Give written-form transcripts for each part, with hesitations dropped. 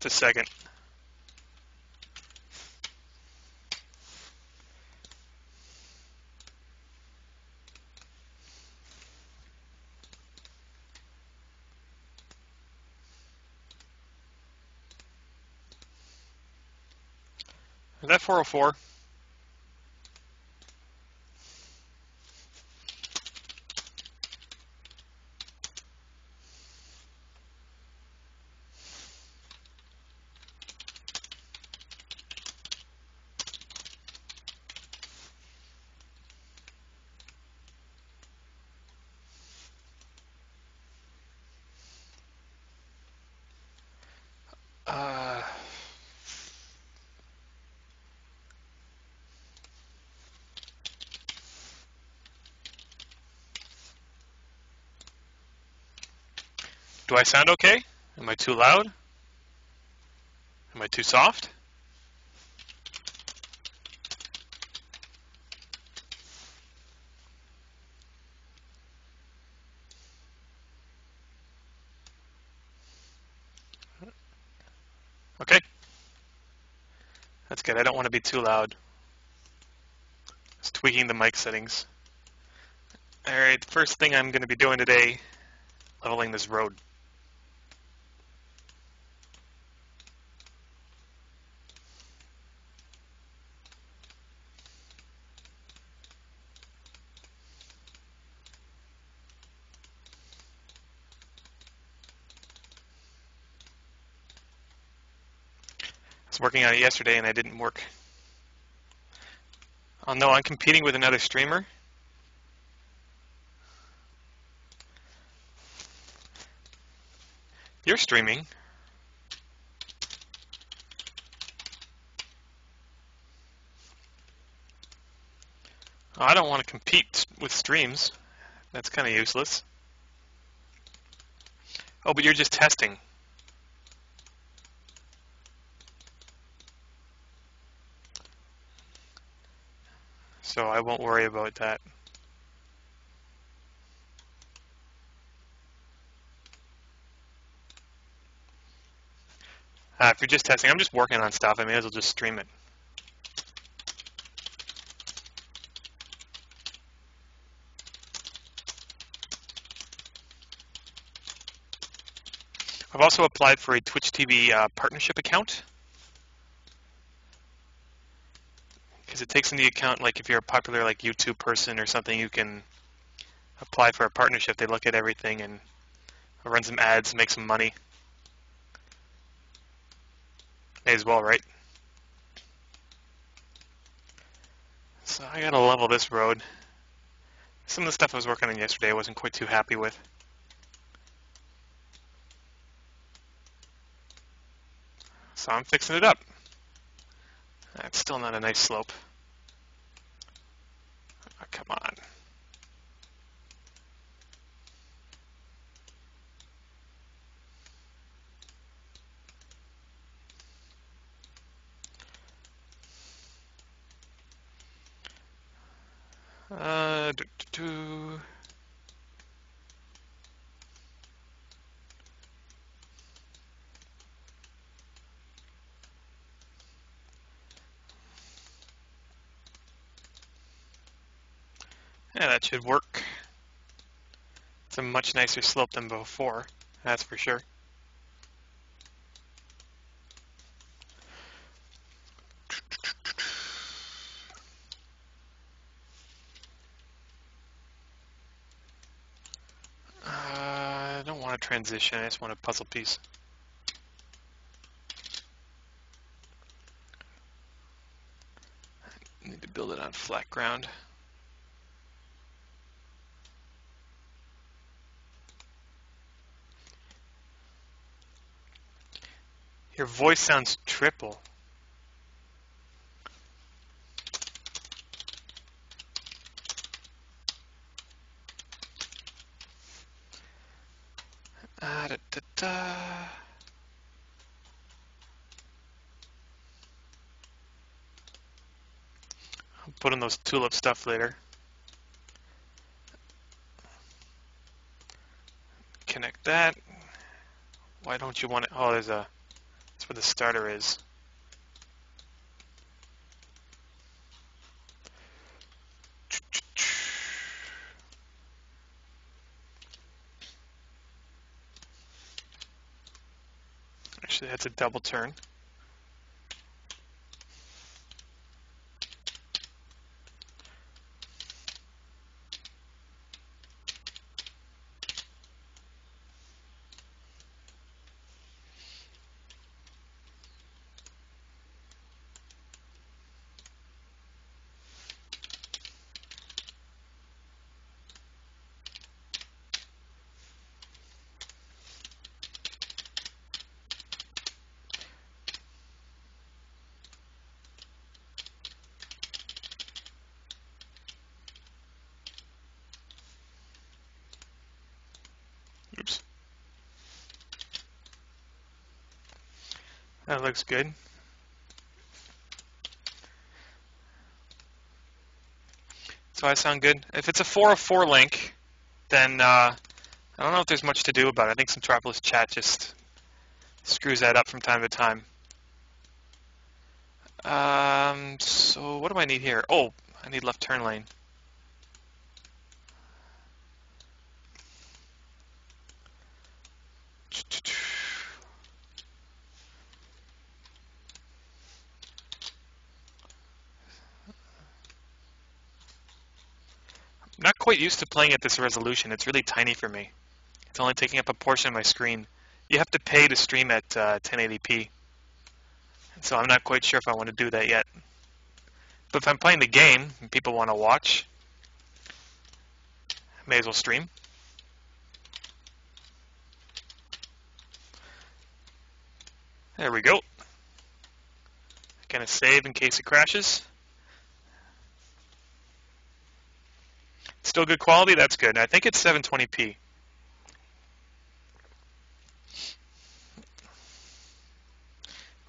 just a second. Is that 404? Do I sound okay? Am I too loud? Am I too soft? Okay. That's good. I don't want to be too loud. Just tweaking the mic settings. Alright, first thing I'm going to be doing today, leveling this road. I was working on it yesterday and it didn't work. Oh no, I'm competing with another streamer. You're streaming. Oh, I don't want to compete with streams. That's kind of useless. Oh, but you're just testing. So I won't worry about that. If you're just testing, I'm just working on stuff. I may as well just stream it. I've also applied for a Twitch TV partnership account. Because it takes into account, like, if you're a popular, like, YouTube person or something, you can apply for a partnership. They look at everything and run some ads, make some money. May as well, right? So I gotta level this road. Some of the stuff I was working on yesterday I wasn't quite too happy with. So I'm fixing it up. That's still not a nice slope. Oh, come on. Do, do, do. Yeah, that should work. It's a much nicer slope than before, that's for sure. I don't want a transition, I just want a puzzle piece. I need to build it on flat ground. Your voice sounds triple. Da, da, da. I'll put in those tulip stuff later. Connect that. Why don't you want it? Oh, there's a That's where the starter is. Actually, that's a double turn. Oops. That looks good. So I sound good. If it's a 404 link, then I don't know if there's much to do about it. I think Centropolis chat just screws that up from time to time. So what do I need here? Oh, I need left turn lane. I'm not quite used to playing at this resolution. It's really tiny for me. It's only taking up a portion of my screen. You have to pay to stream at 1080p. So I'm not quite sure if I want to do that yet. But if I'm playing the game and people want to watch, I may as well stream. There we go. Gonna save in case it crashes. Still good quality? That's good. I think it's 720p.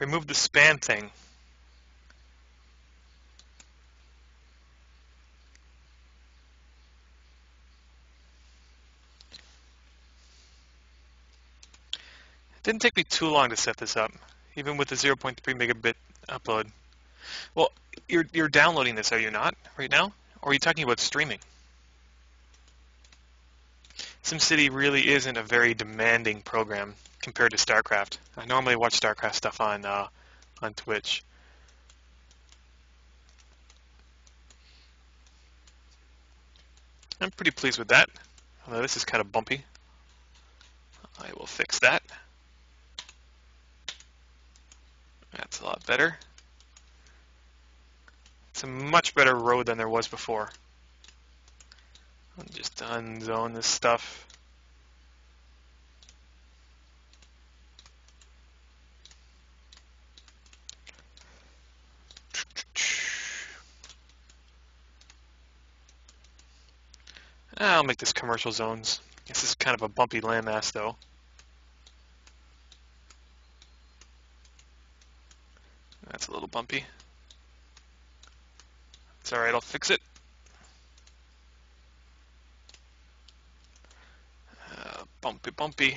Remove the span thing. It didn't take me too long to set this up, even with the 0.3 megabit upload. Well, you're downloading this, are you not, right now? Or are you talking about streaming? SimCity really isn't a very demanding program compared to StarCraft. I normally watch StarCraft stuff on Twitch. I'm pretty pleased with that, although this is kind of bumpy. I will fix that. That's a lot better. It's a much better road than there was before. I'll just unzone this stuff. I'll make this commercial zones. This is kind of a bumpy landmass though. That's a little bumpy. It's alright, I'll fix it. Bumpy.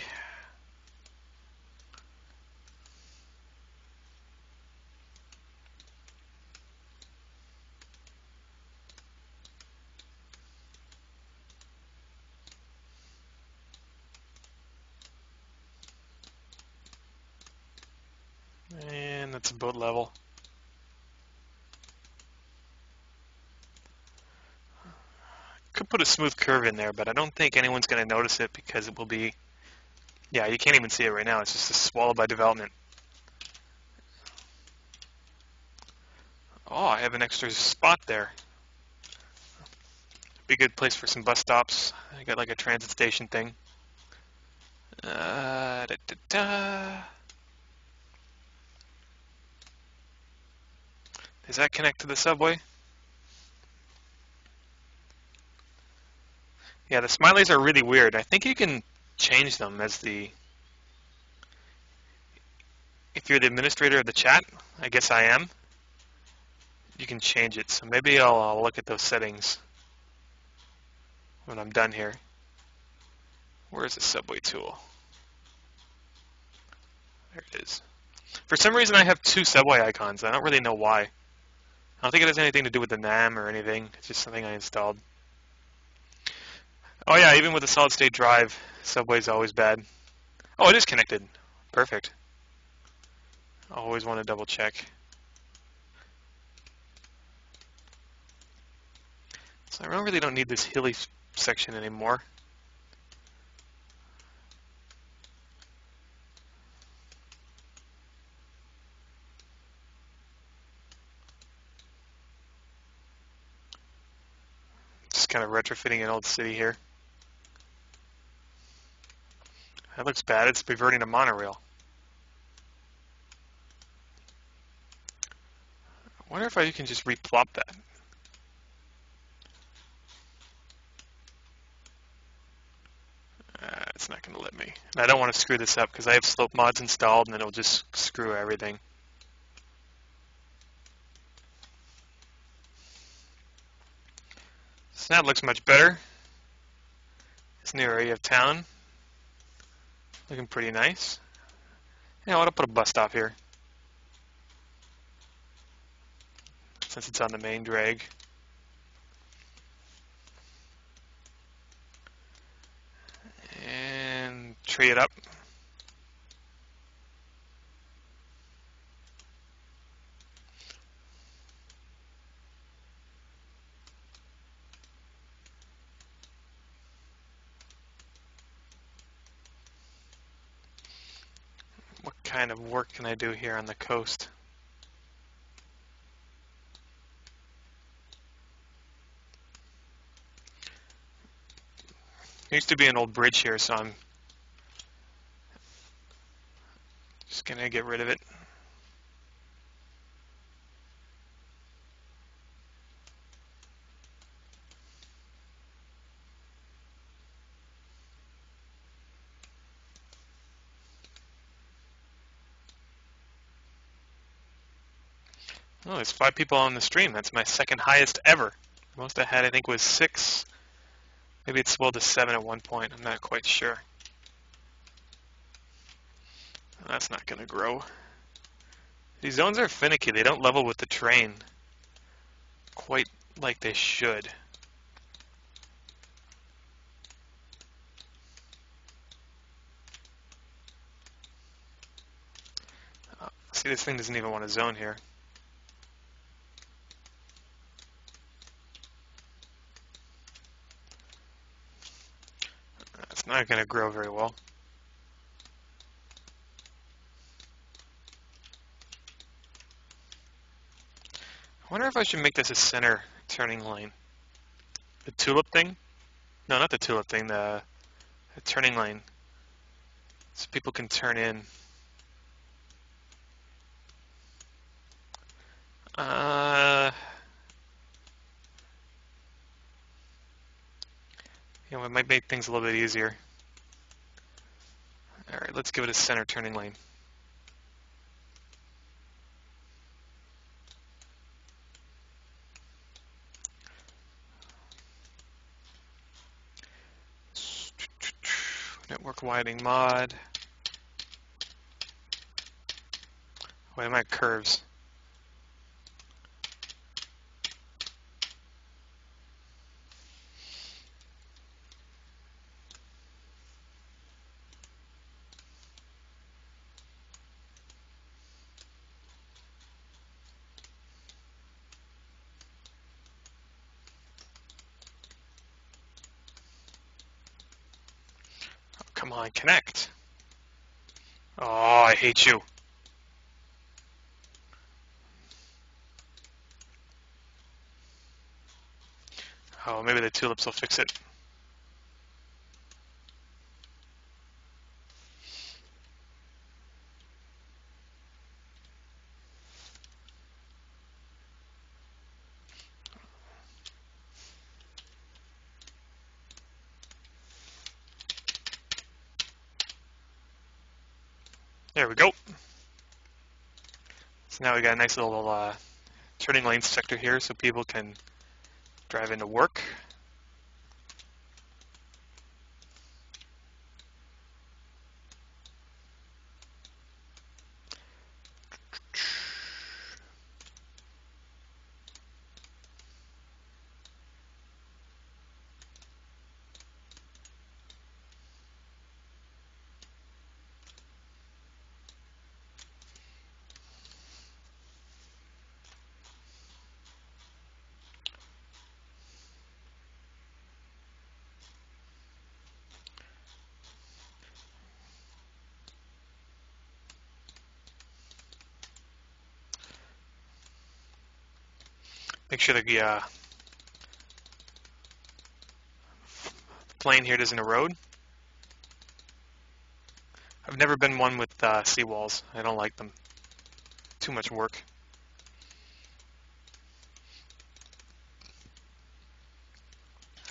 And that's about level. Could put a smooth curve in there, but I don't think anyone's going to notice it because it will be... Yeah, you can't even see it right now. It's just swallowed by development. Oh, I have an extra spot there. Be a good place for some bus stops. I got like a transit station thing. Does that connect to the subway? Yeah, the smileys are really weird. I think you can change them as the... If you're the administrator of the chat, I guess I am, you can change it. So maybe I'll look at those settings when I'm done here. Where's the subway tool? There it is. For some reason, I have two subway icons. I don't really know why. I don't think it has anything to do with the NAM or anything. It's just something I installed. Oh yeah, even with a solid state drive, subway's always bad. Oh, it is connected. Perfect. Always want to double check. So I really don't need this hilly section anymore. Just kind of retrofitting an old city here. That looks bad. It's reverting to monorail. I wonder if I can just replop that. It's not going to let me. And I don't want to screw this up because I have slope mods installed and then it'll just screw everything. So now it looks much better. This new area of town. Looking pretty nice. Yeah, I want to put a bus stop here. Since it's on the main drag. And tree it up. What kind of work can I do here on the coast? There used to be an old bridge here, so I'm just going to get rid of it. Oh, there's 5 people on the stream. That's my second highest ever. Most I had, I think, was 6. Maybe it swelled to 7 at one point. I'm not quite sure. That's not going to grow. These zones are finicky. They don't level with the terrain quite like they should. See, this thing doesn't even want to zone here. It's not going to grow very well. I wonder if I should make this a center turning lane. The tulip thing? No, not the tulip thing, the turning lane. So people can turn in. You know, it might make things a little bit easier. Alright, let's give it a center turning lane. Network widening mod. Wait, am I curves? Oh, come on, connect. Oh, I hate you. Oh, maybe the tulips will fix it. There we go. So now we got a nice little turning lane sector here so people can drive into work. Make sure the plane here doesn't erode. I've never been one with seawalls. I don't like them. Too much work.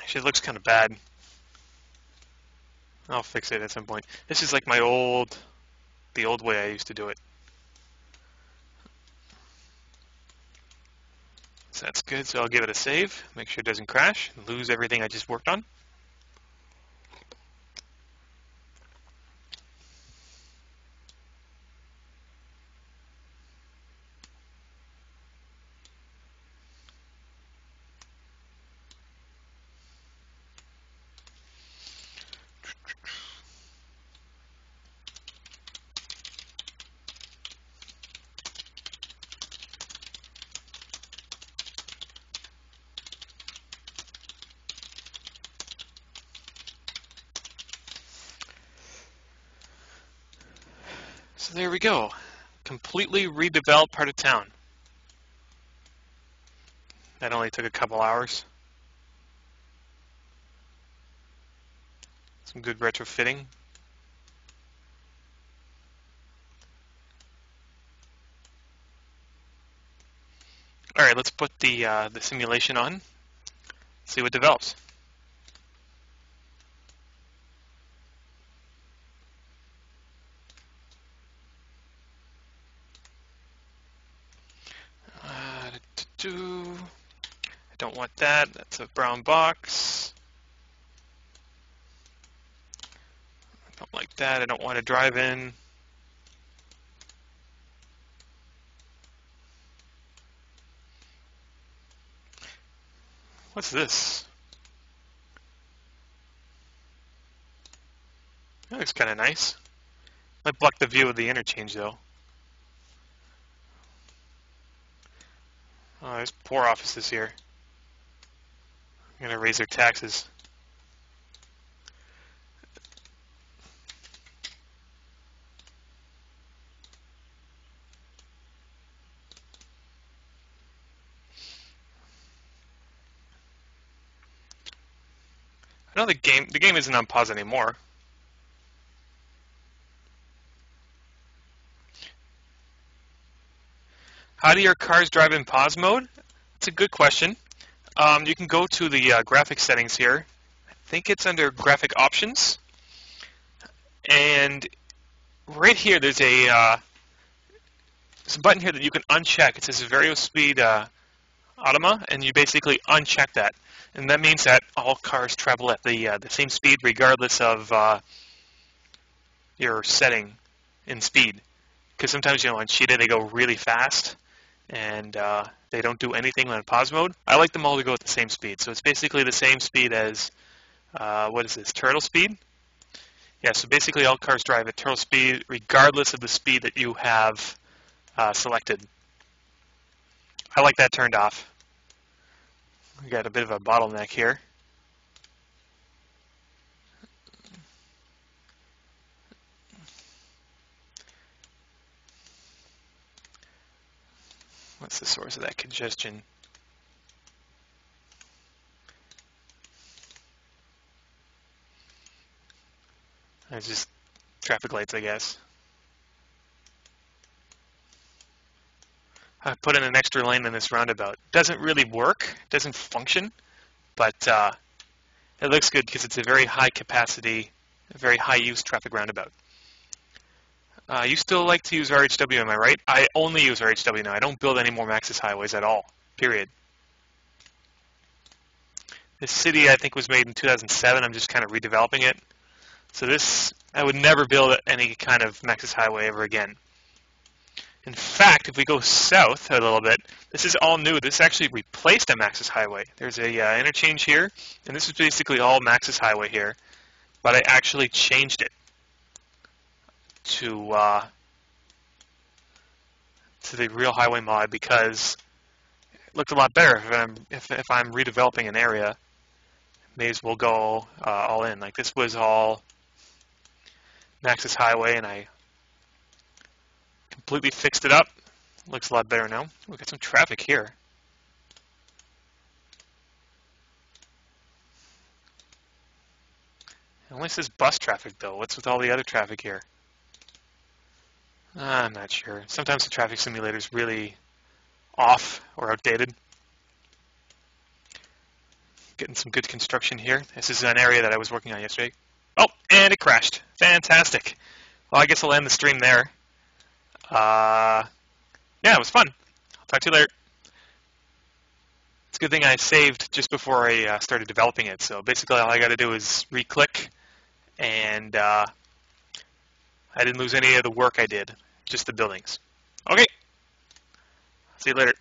Actually, it looks kind of bad. I'll fix it at some point. This is like the old way I used to do it. So that's good. So I'll give it a save. Make sure it doesn't crash and lose everything I just worked on. So there we go. Completely redeveloped part of town. That only took a couple hours. Some good retrofitting. All right, let's put the simulation on. See what develops. I don't want that. That's a brown box. I don't like that. I don't want to drive in. What's this? That looks kind of nice. Might block the view of the interchange, though. Oh, there's poor offices here. I'm going to raise their taxes. I know the game isn't on pause anymore. How do your cars drive in pause mode? It's a good question. You can go to the graphic settings here. I think it's under graphic options. And right here, there's a button here that you can uncheck. It says Variospeed Automa, and you basically uncheck that. And that means that all cars travel at the same speed regardless of your setting in speed. Because sometimes, on Cheetah, they go really fast, and they don't do anything on pause mode. I like them all to go at the same speed. So it's basically the same speed as, what is this, turtle speed? Yeah, so basically all cars drive at turtle speed regardless of the speed that you have selected. I like that turned off. We got a bit of a bottleneck here. What's the source of that congestion? It's just traffic lights, I guess. I put in an extra lane in this roundabout. Doesn't really work, doesn't function, but it looks good because it's a very high capacity, very high use traffic roundabout. You still like to use RHW, am I right? I only use RHW now. I don't build any more Maxis highways at all, period. This city, I think, was made in 2007. I'm just kind of redeveloping it. So this, I would never build any kind of Maxis highway ever again. In fact, if we go south a little bit, this is all new. This actually replaced a Maxis highway. There's a interchange here, and this is basically all Maxis highway here. But I actually changed it to the real highway mod because it looked a lot better. If I'm redeveloping an area, may as well go all in. Like this was all Maxis highway, and I completely fixed it up. Looks a lot better now. We got some traffic here. only says bus traffic though. What's with all the other traffic here? I'm not sure. Sometimes the traffic simulator is really off or outdated. Getting some good construction here. This is an area that I was working on yesterday. Oh, and it crashed. Fantastic. Well, I guess I'll end the stream there. Yeah, it was fun. I'll talk to you later. It's a good thing I saved just before I started developing it. So basically all I got to do is re-click, and I didn't lose any of the work I did, just the buildings. Okay, see you later.